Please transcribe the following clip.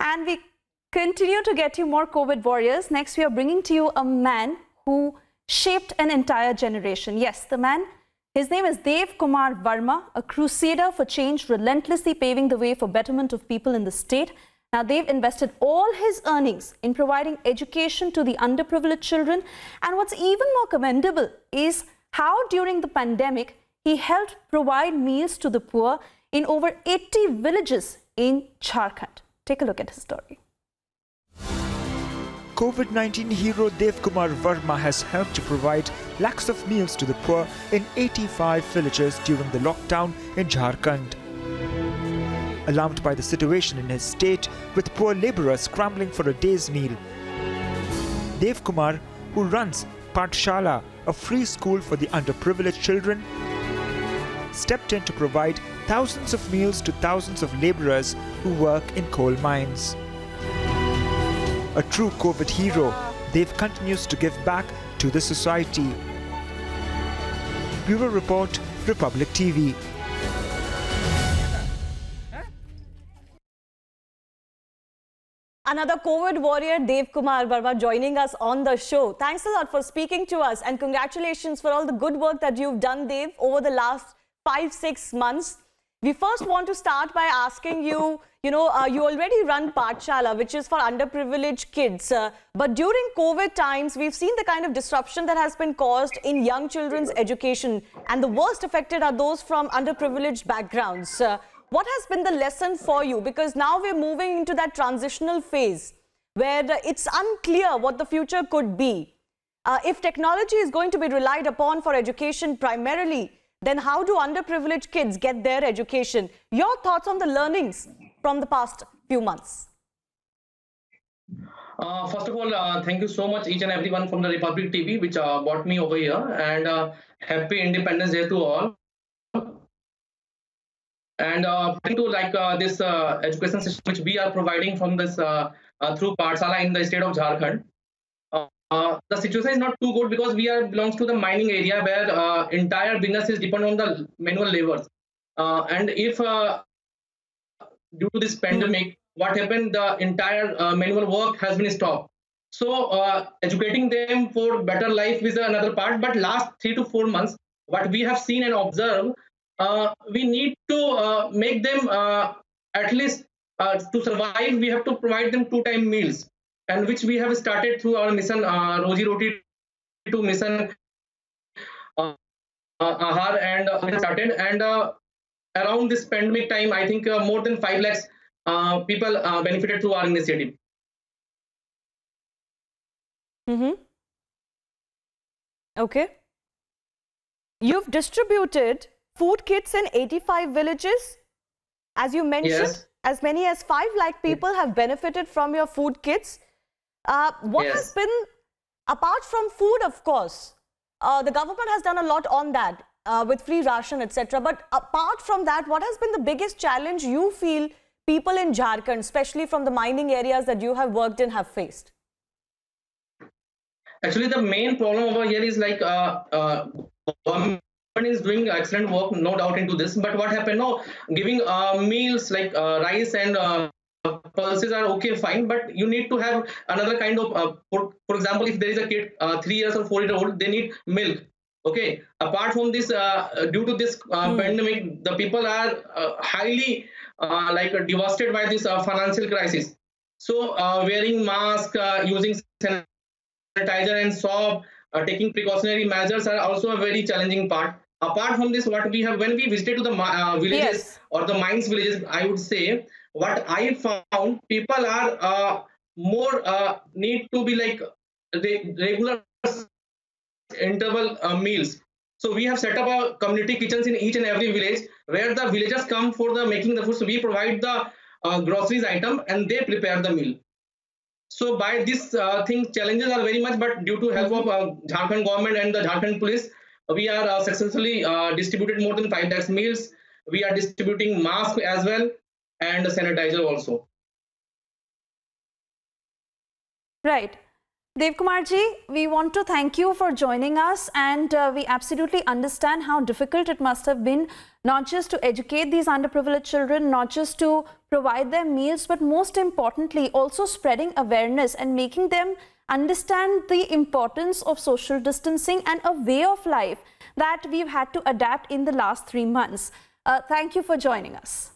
And we continue to get you more COVID warriors. Next, we are bringing to you a man who shaped an entire generation. Yes, the man, his name is Dev Kumar Verma, a crusader for change, relentlessly paving the way for betterment of people in the state. Now, they've invested all his earnings in providing education to the underprivileged children. And what's even more commendable is how during the pandemic, he helped provide meals to the poor in over 80 villages in Jharkhand. Take a look at his story. COVID-19 hero Dev Kumar Verma has helped to provide lakhs of meals to the poor in 85 villages during the lockdown in Jharkhand. Alarmed by the situation in his state, with poor labourers scrambling for a day's meal, Dev Kumar, who runs Pathshala, a free school for the underprivileged children, stepped in to provide thousands of meals to thousands of labourers who work in coal mines. A true COVID hero, Dev continues to give back to the society. Bureau Report, Republic TV. Another COVID warrior, Dev Kumar Verma, joining us on the show. Thanks a lot for speaking to us, and congratulations for all the good work that you've done, Dev, over the last 5-6 months. We first want to start by asking you, you already run Pathshala, which is for underprivileged kids. But during COVID times, we've seen the kind of disruption that has been caused in young children's education. And the worst affected are those from underprivileged backgrounds. What has been the lesson for you? Because now we're moving into that transitional phase where it's unclear what the future could be. If technology is going to be relied upon for education primarily, then how do underprivileged kids get their education? Your thoughts on the learnings from the past few months? First of all, thank you so much each and everyone from the Republic TV, which brought me over here, and happy Independence Day to all. And to this education system which we are providing from this through Pathshala in the state of Jharkhand. The situation is not too good because we belongs to the mining area where entire business is dependent on the manual labors. And if due to this pandemic, what happened, the entire manual work has been stopped. So educating them for better life is another part. But last 3 to 4 months, what we have seen and observed, we need to make them at least to survive. We have to provide them 2-time meals, and which we have started through our mission Roji Roti to mission Ahar, and we started. And around this pandemic time, I think more than 5 lakhs people benefited through our initiative. Okay. You've distributed food kits in 85 villages. As you mentioned, yes, as many as 5 lakh people have benefited from your food kits. What yes, has been, apart from food, of course, the government has done a lot on that with free ration, etc. But apart from that, what has been the biggest challenge you feel people in Jharkhand, especially from the mining areas that you have worked in, have faced? actually the main problem over here is like government is doing excellent work, no doubt into this. But what happened now, giving meals like rice and pulses are okay, fine, but you need to have another kind of for example, if there is a kid 3 years or 4 years old, they need milk. Okay, apart from this, due to this pandemic, the people are highly devastated by this financial crisis. So wearing mask, using sanitizer and soap, taking precautionary measures are also a very challenging part. Apart from this, what we have, when we visited to the villages, Yes. or the mines villages, I would say, what I found, people are more need to be like regular interval meals. So we have set up a community kitchens in each and every village where the villagers come for the making the food. So we provide the groceries item and they prepare the meal. So by this thing, challenges are very much, but due to help of Jharkhand government and the Jharkhand police, we are successfully distributed more than 5 lakhs meals. We are distributing masks as well and sanitizer also. Right. Dev Kumar ji, we want to thank you for joining us, and we absolutely understand how difficult it must have been, not just to educate these underprivileged children, not just to provide them meals, but most importantly also spreading awareness and making them understand the importance of social distancing and a way of life that we've had to adapt in the last 3 months. Thank you for joining us.